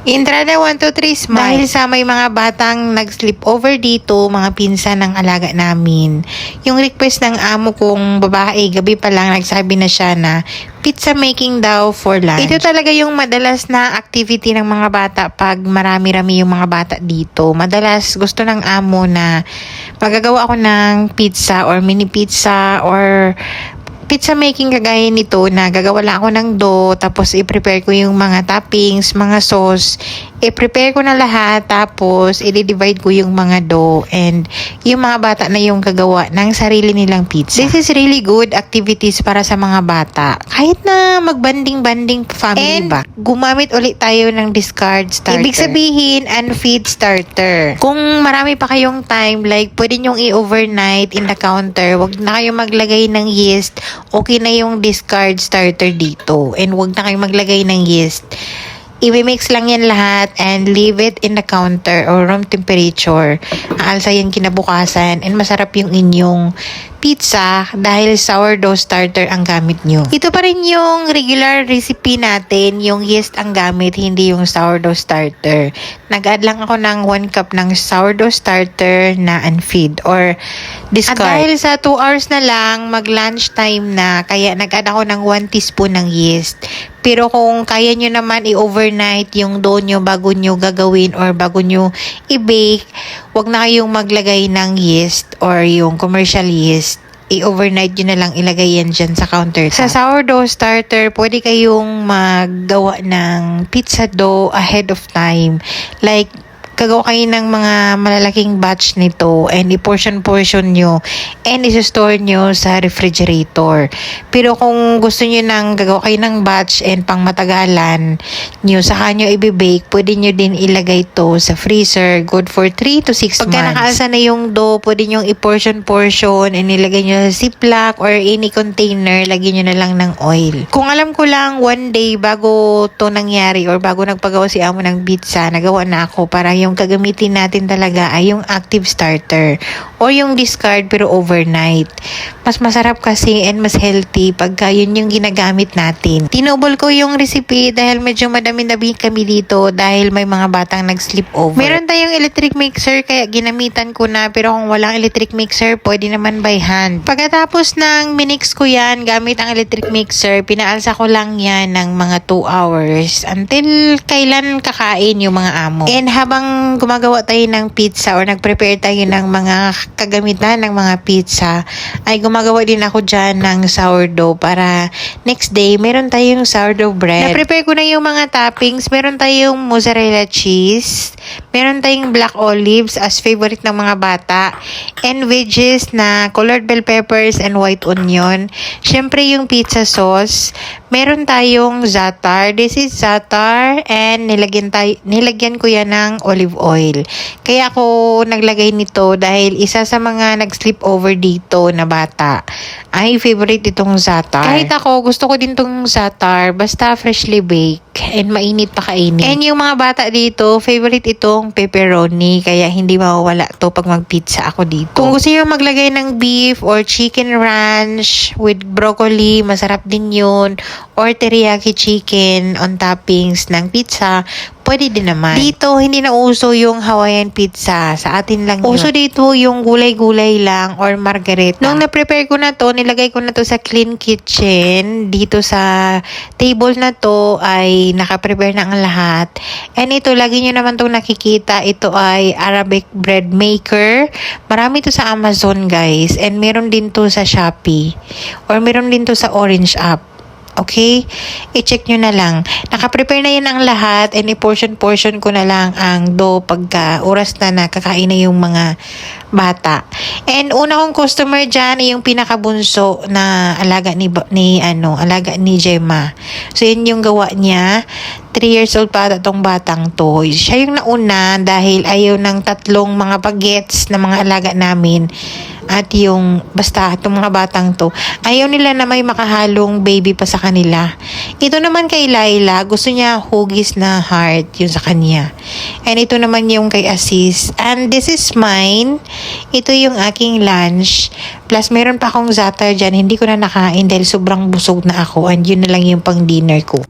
Entrada 1, 2, 3, smile. Dahil sa may mga batang nag-sleep over dito, mga pinsan ng alaga namin. Yung request ng amo kong babae, gabi pa lang nagsabi na siya na pizza making daw for lunch. Ito talaga yung madalas na activity ng mga bata pag marami-rami yung mga bata dito. Madalas gusto ng amo na magagawa ako ng pizza or mini pizza or pizza making kagaya nito na gagawa lang ako ng dough, tapos i-prepare ko yung mga toppings, mga sauce, i-prepare ko na lahat, tapos i-divide ko yung mga dough and yung mga bata na yung gagawa ng sarili nilang pizza. This is really good activities para sa mga bata. Kahit na magbanding-banding family ba. Gumamit ulit tayo ng discard starter. Ibig sabihin, unfeed starter. Kung marami pa kayong time, like pwede nyong i-overnight in the counter, wag na kayong maglagay ng yeast, okay na yung discard starter dito. And wag na kayong maglagay ng yeast. I-mix lang yan lahat and leave it in the counter or room temperature. Aalsa yan kinabukasan and masarap yung inyong pizza dahil sourdough starter ang gamit nyo. Ito pa rin yung regular recipe natin, yung yeast ang gamit, hindi yung sourdough starter. Nag-add lang ako ng 1 cup ng sourdough starter na unfeed or discard. At dahil sa 2 hours na lang, mag-lunch time na, kaya nag-add ako ng 1 teaspoon ng yeast. Pero kung kaya nyo naman i-overnight yung dough nyo bago nyo gagawin or bago nyo i-bake, wag na kayong maglagay ng yeast or yung commercial yeast. I-overnight nyo na lang, ilagay yan dyan sa counter. Sa sourdough starter, pwede kayong maggawa ng pizza dough ahead of time. Like, gagawa kayo ng mga malalaking batch nito and i-portion-portion nyo and i-store nyo sa refrigerator. Pero kung gusto nyo nang gagawa kayo ng batch and pang matagalan nyo, saka nyo i-bake, pwede nyo din ilagay to sa freezer, good for 3 to 6 months. Pagka nakaasa na yung dough, pwede nyo i-portion-portion and ilagay nyo sa ziplock or any container, lagyan nyo na lang ng oil. Kung alam ko lang, one day bago to nangyari or bago nagpagawa si amo ng pizza, nagawa na ako para yung gagamitin natin talaga ay yung active starter or yung discard pero overnight. Mas masarap kasi and mas healthy pagka yun yung ginagamit natin. Tinubol ko yung recipe dahil medyo madami-dami kami dito dahil may mga batang nag-sleep over. Meron tayong electric mixer kaya ginamitan ko na, pero kung walang electric mixer pwede naman by hand. Pagkatapos ng minix ko yan gamit ang electric mixer, pinaalsa ko lang yan ng mga 2 hours until kailan kakain yung mga amo. And habang gumagawa tayo ng pizza or nag-prepare tayo ng mga kagamitan ng mga pizza, ay gumagawa din ako dyan ng sourdough para next day meron tayong sourdough bread. Na-prepare ko na yung mga toppings. Meron tayong mozzarella cheese, meron tayong black olives as favorite ng mga bata, and veggies na colored bell peppers and white onion. Syempre yung pizza sauce, meron tayong za'atar. This is za'atar and nilagyan ko yan ng olive oil. Kaya ako naglagay nito dahil isa sa mga nag-sleep over dito na bata ay favorite itong za'atar. Kahit ako, gusto ko din itong za'atar basta freshly baked and mainit pa kainin. And yung mga bata dito, favorite itong pepperoni kaya hindi mawawala to pag mag-pizza ako dito. Kung gusto nyo maglagay ng beef or chicken ranch with broccoli, masarap din yun. Or teriyaki chicken on toppings ng pizza, pwede din naman. Dito, hindi na uso yung Hawaiian pizza. Sa atin lang yun. Uso dito yung gulay-gulay lang or margarita. Nung na-prepare ko na to, nilagay ko na to sa clean kitchen. Dito sa table na to ay naka-prepare na ang lahat. And ito, lagi nyo naman itong nakikita. Ito ay Arabic bread maker. Marami to sa Amazon, guys. And meron din to sa Shopee. Or meron din to sa Orange app. Okay? I-check nyo na lang. Naka-prepare na yan ang lahat and i-portion-portion ko na lang ang dough pagka oras na nakakain na yung mga bata. And una kong customer dyan ay yung pinakabunso na alaga ni Gemma. So, yun yung gawa niya. 3 years old pa itong batang to. Siya yung nauna dahil ayaw ng 3 mga bagets na mga alaga namin. At yung, basta, itong mga batang to, ayaw nila na may makahalong baby pa sa kanila. Ito naman kay Laila, gusto niya hugis na heart, yung sa kanya. And ito naman yung kay Asis. And this is mine. Ito yung aking lunch. Plus, meron pa akong za'atar dyan. Hindi ko na nakain dahil sobrang busog na ako. And yun na lang yung pang dinner ko.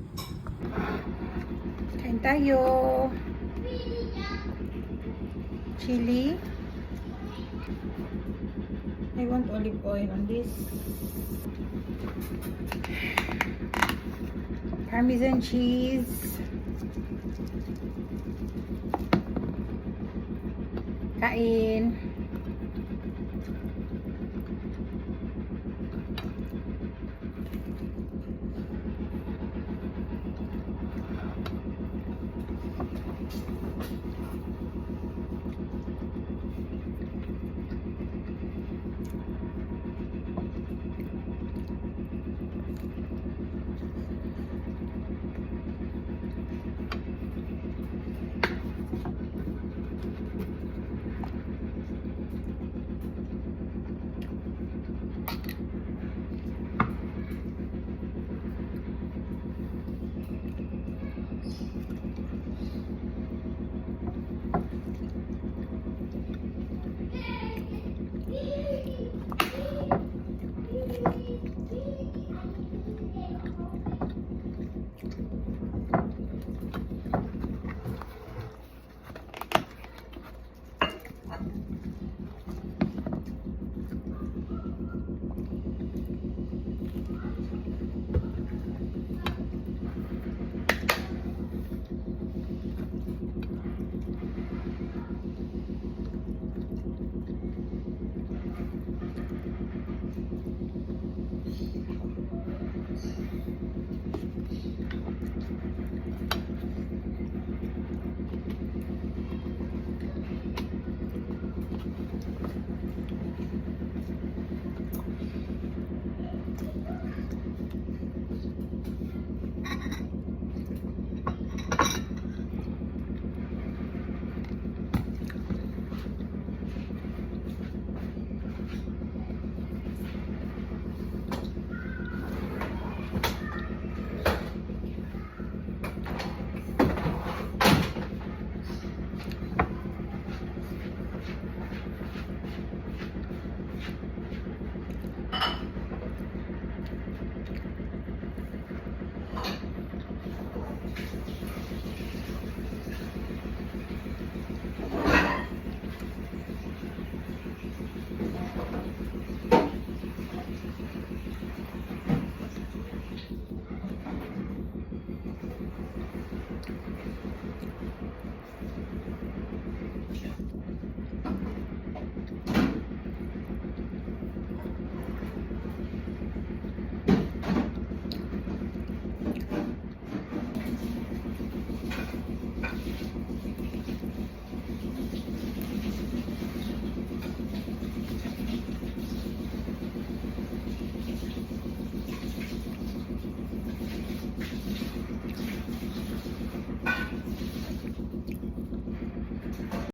Kain tayo. Chili. I want olive oil on this. Parmesan cheese. Kain.